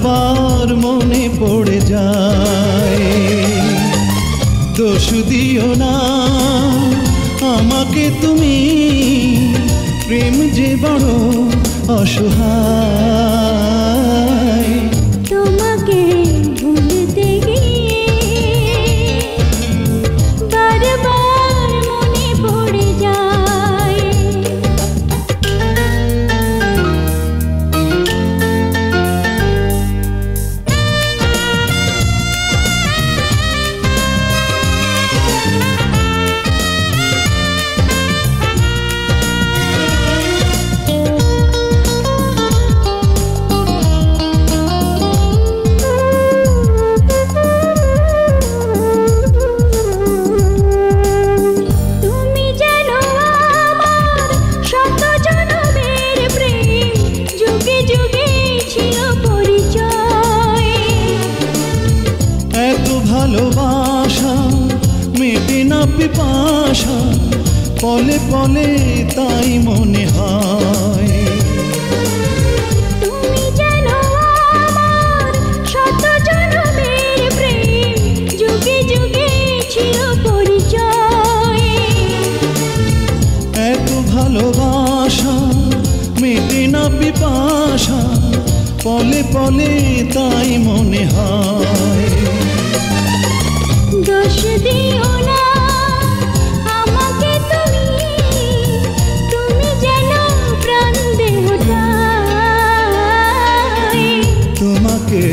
বারবার মনে পড়ে যায়। দোষ দিও না আমাকে তুমি, প্রেম যে বড় অসহায়। তোমাকে ভুলতে গিয়ে বারবার মনে পড়ে যায়। ভালোবাসা মেটে না পিপাসা, পলে পলে তাই মনে হয়। তুমি জানো আমার শত জনমের প্রেম, যুগে যুগে ছিল পরিচয়। এত ভালোবাসা মেটে না পিপাসা, পলে পলে তাই মনে হয়। দোষ দিও না আমাকে তুমি, তুমি যেন প্রাণ দেহটাই। তোমাকে